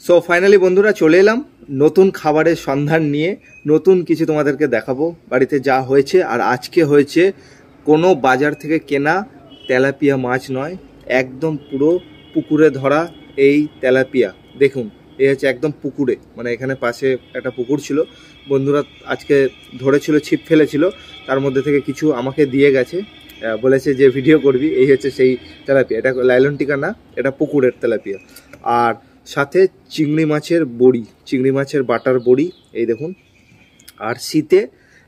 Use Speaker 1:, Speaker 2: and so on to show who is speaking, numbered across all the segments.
Speaker 1: So finally বন্ধুরা চলে এলাম নতুন খাবারের সন্ধান নিয়ে। নতুন কিছু তোমাদেরকে দেখাবো বাড়িতে যা হয়েছে। আর আজকে হয়েছে কোনো বাজার থেকে কেনা তেলাপিয়া মাছ নয়, একদম পুরো পুকুরে ধরা এই তেলাপিয়া। দেখুন, এই হচ্ছে একদম পুকুরে, মানে এখানে পাশে একটা পুকুর ছিল, বন্ধুরা আজকে ধরেছিল, ছিপ ফেলেছিল, তার মধ্যে থেকে কিছু আমাকে দিয়ে গেছে, বলেছে যে ভিডিও করবি। এই হচ্ছে সেই তেলাপিয়া, এটা লাইলন টিকা না, এটা পুকুরের তেলাপিয়া। আর সাথে চিংড়ি মাছের বড়ি, চিংড়ি মাছের বাটার বড়ি, এই দেখুন। আর শীতে,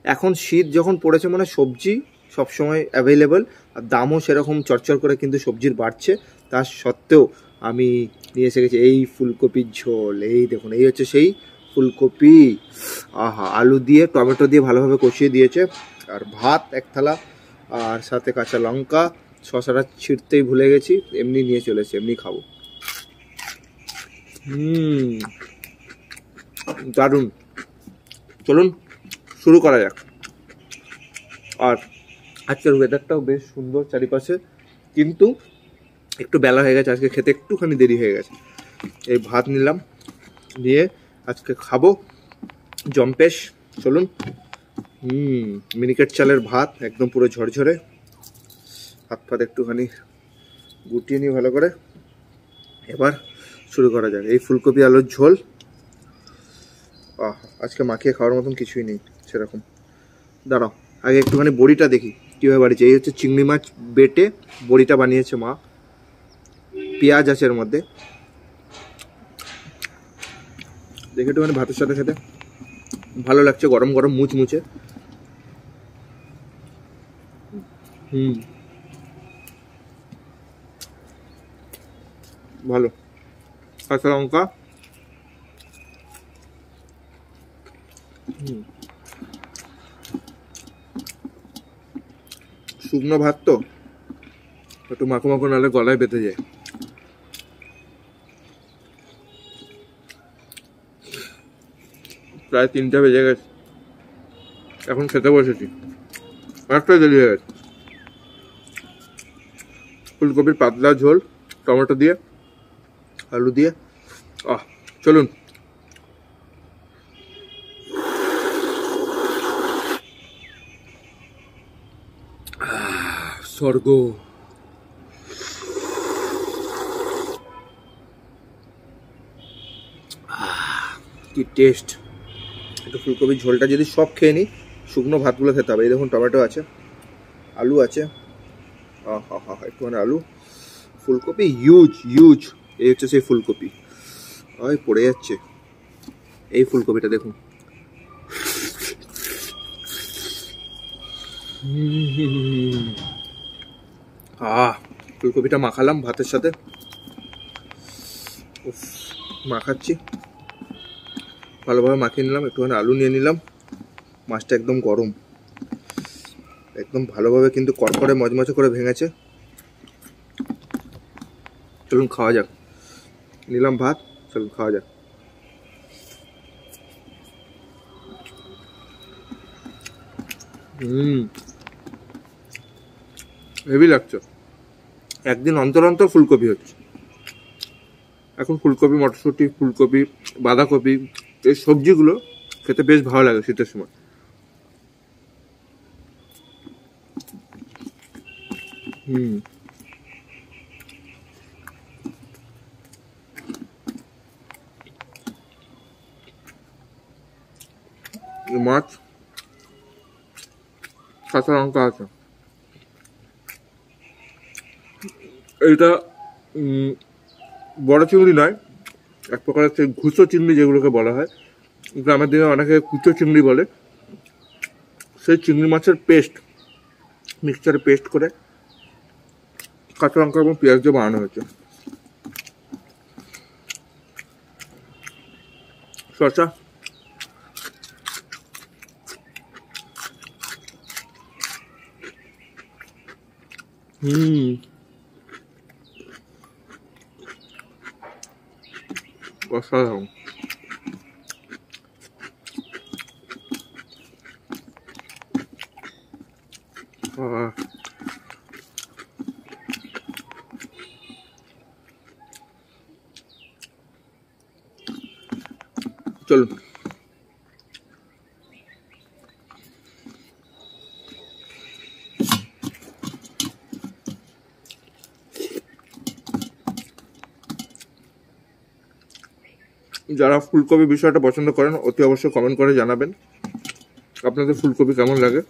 Speaker 1: এখন শীত যখন পড়েছে মানে সবজি সবসময় অ্যাভেলেবল, আর দামও সেরকম চরচর করে কিন্তু সবজির বাড়ছে। তার সত্ত্বেও আমি নিয়ে এসে গেছি এই ফুলকপির ঝোল। এই দেখুন, এই হচ্ছে সেই ফুলকপি। আহা, আলু দিয়ে টমেটো দিয়ে ভালোভাবে কষিয়ে দিয়েছে। আর ভাত এক থালা, আর সাথে কাঁচা লঙ্কা, শসাটা ছিঁড়তেই ভুলে গেছি, এমনি নিয়ে চলেছে, এমনি খাবো। দারুণ। চলুন শুরু করা যাক। আর আজকের ওয়েদারটাও বেশ সুন্দর চারিপাশে, কিন্তু একটু বেলা হয়ে গেছে, আজকে খেতে একটুখানি দেরি হয়ে গেছে। এই ভাত নিলাম, নিয়ে আজকে খাবো জম্পেশ। চলুন। মিনিকেট চালের ভাত, একদম পুরো ঝরঝরে। হাত ফাত একটুখানি গুটিয়ে নিই ভালো করে। এবার শুরু করা যাক। এই ফুলকপি আলুর ঝোল, আজকে মাখিয়ে খাওয়ার মতন কিছুই নেই সেরকম। দাঁড়াও, আগে একটুখানি বড়িটা দেখি কীভাবে বানিয়েছে। এই হচ্ছে চিংড়ি মাছ বেটে বড়িটা বানিয়েছে মা, পেঁয়াজ আছে এর মধ্যে। দেখে একটুখানি ভাতের সাথে খেতে ভালো লাগছে, গরম গরম মুচমুচে। ভালো। কাঁচা লঙ্কা, শুকনো ভাত তো একটু মাখো মাখো, নাহলে গলায় বেঁধে যায়। প্রায় 3টা বেজে গেছে, এখন খেতে বসেছি, অনেকটাই দেরি হয়ে গেছে। ফুলকপির পাতলা ঝোল, টমেটো দিয়ে, আলু দিয়ে, চলুন। স্বর্গ। কি টেস্ট। একটু ফুলকপির ঝোলটা যদি সব খেয়ে নিই, শুকনো ভাতগুলো খেতে হবে। এই দেখুন, টমেটো আছে, আলু আছে, একটুখানি আলু, ফুলকপি হিউজ হিউজ। এই হচ্ছে সেই ফুলকপি, ওই পড়ে যাচ্ছে। এই ফুলকপিটা দেখুন। ফুলকপিটা মাখালাম ভাতের সাথে, মাখাচ্ছি, ভালোভাবে মাখিয়ে নিলাম। একটুখানি আলু নিয়ে নিলাম, মাছটা একদম গরম, একদম ভালোভাবে কিন্তু কড়কড়ে মচমচে করে ভেঙেছে। চলুন খাওয়া যাক। নিলাম ভাত, চলুন খাওয়া যাক। হেভি লাগছে। একদিন অন্তর অন্তর ফুলকপি হচ্ছে এখন। ফুলকপি, মটরশুঁটি, ফুলকপি, বাঁধাকপি, এই সবজিগুলো খেতে বেশ ভালো লাগে শীতের সময়। মাছ, কাঁচা লঙ্কা আছে। এটা বড় চিংড়ি নয়, এক প্রকারের সেই ঘুষো চিংড়ি যেগুলোকে বলা হয়, গ্রামের দিকে অনেকে কুচো চিংড়ি বলে। সেই চিংড়ি মাছের পেস্ট, মিক্সচারে পেস্ট করে কাঁচা লঙ্কা এবং পেঁয়াজ দিয়ে বানানো হয়েছে। শসা, অসাধারণ। চলুন। যারা ফুলকপি বিষয়টা পছন্দ করেন অতি অবশ্যই কমেন্ট করে জানাবেন আপনাদের ফুলকপি কেমন লাগে।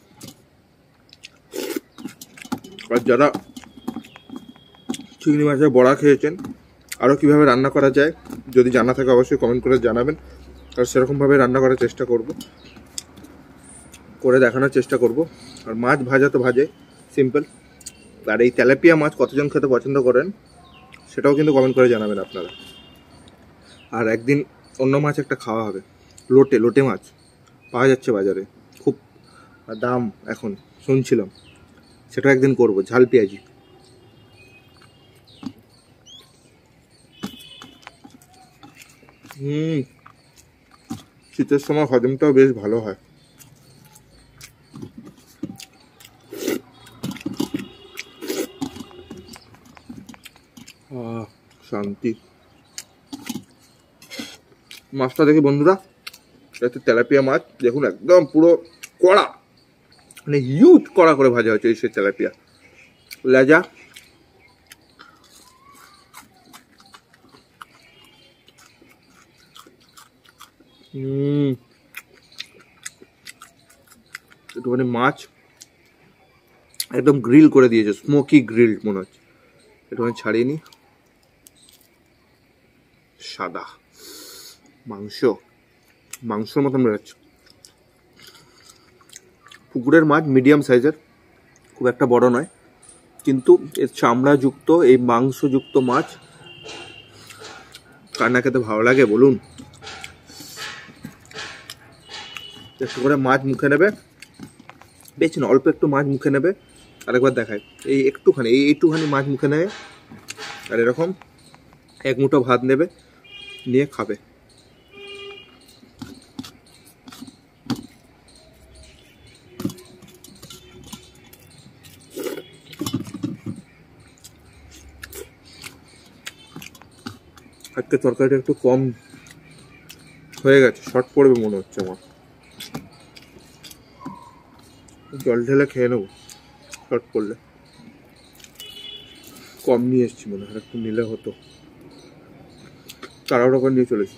Speaker 1: আর যারা চিংড়ি মাছের বড়া খেয়েছেন আরও কীভাবে রান্না করা যায় যদি জানা থাকে অবশ্যই কমেন্ট করে জানাবেন। আর সেরকমভাবে রান্না করার চেষ্টা করব, করে দেখানোর চেষ্টা করব। আর মাছ ভাজা তো ভাজে সিম্পল। আর এই তেলাপিয়া মাছ কতজন খেতে পছন্দ করেন সেটাও কিন্তু কমেন্ট করে জানাবেন আপনারা। আর একদিন অন্য মাছ একটা খাওয়া হবে, লোটে মাছ পাওয়া যাচ্ছে বাজারে, খুব দাম এখন শুনছিলাম, সেটা একদিন করব ঝাল পেঁয়াজি। শীতের সময় হজমটাও বেশ ভালো হয়। শান্তি। মাছটা দেখি বন্ধুরা, এটা তেলাপিয়া মাছ দেখুন, একদম পুরো কড়া, মানে হিউজ কড়া করে ভাজা হয়েছে এই সে তেলাপিয়া। লেজা একটুখানি মাছ একদম গ্রিল করে দিয়েছে, স্মোকি গ্রিল মনে হচ্ছে। একটুখানি ছাড়িয়ে নি, সাদা মাংসর মতন বেরোচ্ছে। পুকুরের মাছ মিডিয়াম সাইজের, খুব একটা বড় নয়, কিন্তু এর চামড়াযুক্ত এই মাংসযুক্ত মাছ কার না খেতে ভালো লাগে বলুন। একটু করে মাছ মুখে নেবে, বেশি না, অল্প একটু মাছ মুখে নেবে। আরেকবার দেখায়, এইটুখানি মাছ মুখে নেবে, আর এরকম এক মুঠো ভাত নেবে, নিয়ে খাবে। আজকে তরকারিটা একটু কম হয়ে গেছে, শর্ট পড়বে মনে হচ্ছে আমার। জল ঢেলে খেয়ে নেবো, শর্ট পড়লে। কম নিয়ে এসছি মনে হয়, একটু নিলে হতো। 14 টাকা নিয়ে চলেছি।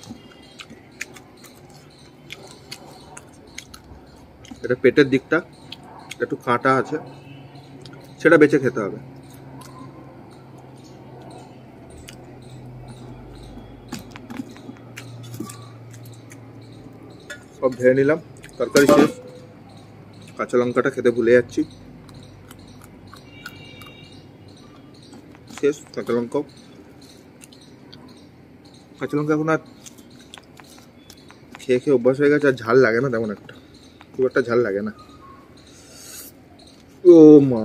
Speaker 1: এটা পেটের দিকটা একটু কাঁটা আছে, সেটা বেছে খেতে হবে। সব ধুয়ে নিলাম, তরকারি শেষ। কাঁচা লঙ্কাটা খেতে ভুলে যাচ্ছি, শেষ কাঁচা লঙ্কাও। কাঁচা লঙ্কা এখন আর খেয়ে খেয়ে অভ্যাস হয়ে গেছে, আর ঝাল লাগে না তেমন একটা, খুব একটা ঝাল লাগে না। ও মা,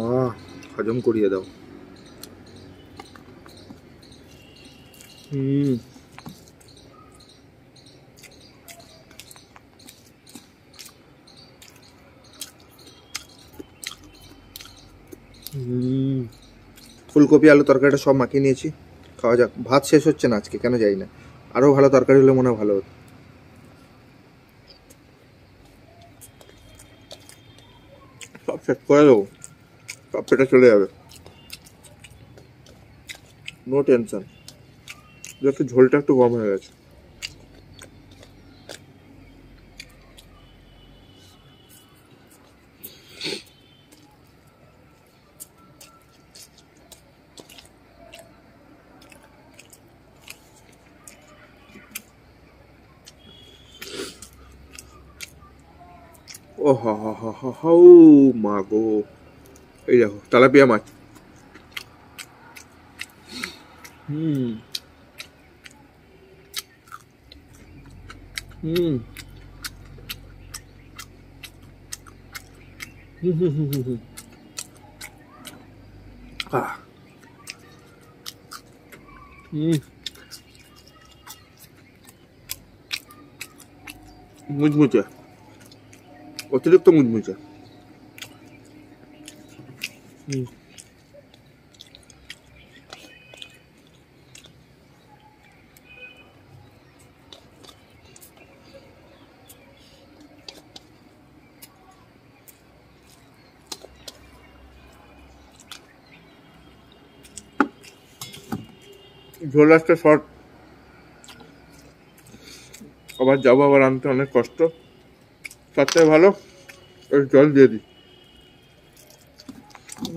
Speaker 1: হজম করিয়ে দাও। ফুলকপি আলু তরকারিটা সব মাখিয়ে নিয়েছি, খাওয়া যাক। ভাত শেষ হচ্ছে না আজকে, কেন যাই না, আরও ভালো তরকারি হলে মনে হয় ভালো হতো। সব শেষ করে দেবো, সব পেটে চলে যাবে, নো টেনশন। একটু ঝোলটা একটু কম হয়ে গেছে। ও হা হা হা হা হা, ও মা গো, এই দেখো তেলাপিয়া মাছ। মুচমুচে, অতিরিক্ত মুচমুচে। ঝোল আসতে শর্ট, আবার যাবো আবার আনতে অনেক কষ্ট, তার থেকে ভালো জল দিয়ে দিই।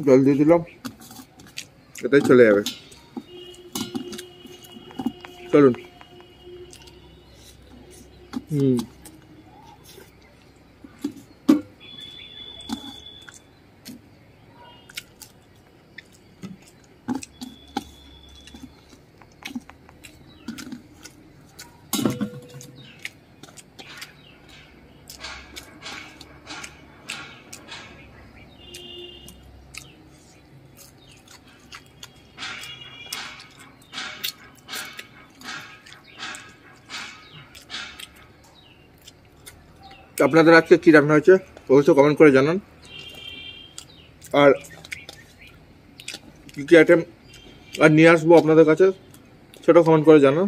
Speaker 1: জল দিয়ে দিলাম, এটাই চলে যাবে। চলুন। আপনাদের আজকে কি রান্না হয়েছে অবশ্যই কমেন্ট করে জানান, আর কী কী আইটেম আর নিয়ে আসবো আপনাদের কাছে সেটাও কমেন্ট করে জানান,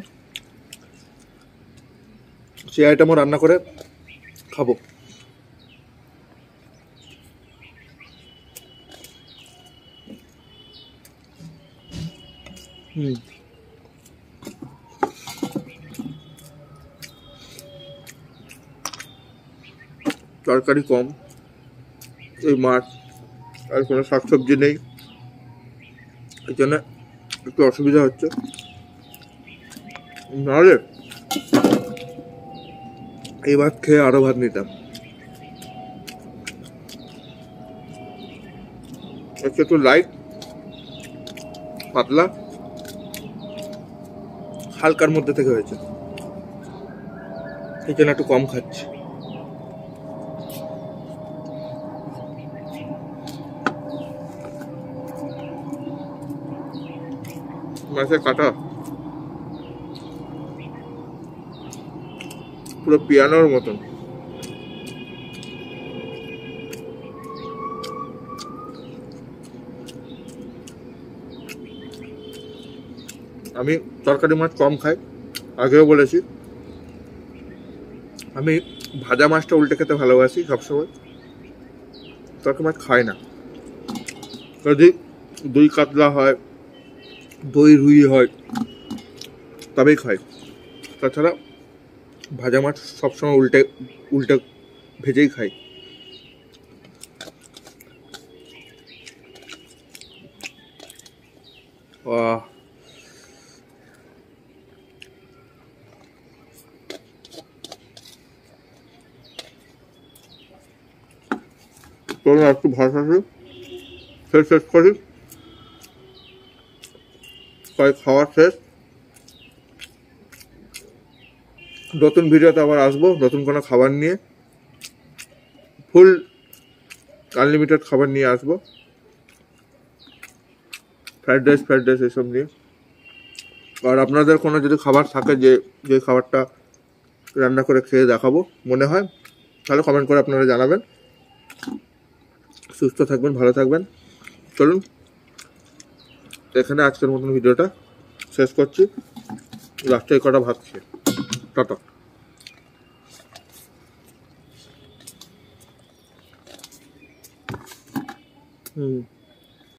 Speaker 1: সেই আইটেমও রান্না করে খাবো। তরকারি কম, এই মাছ আর কোনো শাকসবজি নেই, এই জন্য একটু অসুবিধা হচ্ছে, নাহলে এই ভাত খেয়ে আরো ভাত নিতাম। একটু লাইট পাতলা হালকার মধ্যে থেকে হয়েছে, এই জন্য একটু কম খাচ্ছি। মাছের কাটা পুরো পিয়ানোর মতন। আমি তরকারি মাছ কম খাই, আগেও বলেছি। আমি ভাজা মাছটা উল্টে খেতে ভালোবাসি সবসময়, তরকারি মাছ খাই না। যদি দই কাতলা হয়, দই রুই হয় তবেই খাই, তাছাড়া ভাজা মাছ সবসময় উল্টে উল্টে ভেজেই খাই। চলুন একটু ভাত আছে শেষ করি, খাওয়া শেষ। নতুন ভিডিওতে আবার আসবো নতুন কোনো খাবার নিয়ে, ফুল আনলিমিটেড খাবার নিয়ে আসবো, ফ্রাইড রাইস এসব নিয়ে। আর আপনাদের কোনো যদি খাবার থাকে যে খাবারটা রান্না করে খেয়ে দেখাবো মনে হয়, তাহলে কমেন্ট করে আপনারা জানাবেন। সুস্থ থাকবেন, ভালো থাকবেন। চলুন এখানে আজকের মতন ভিডিওটা শেষ করছি, লাস্টে কটা ভাত খেয়ে টাটা।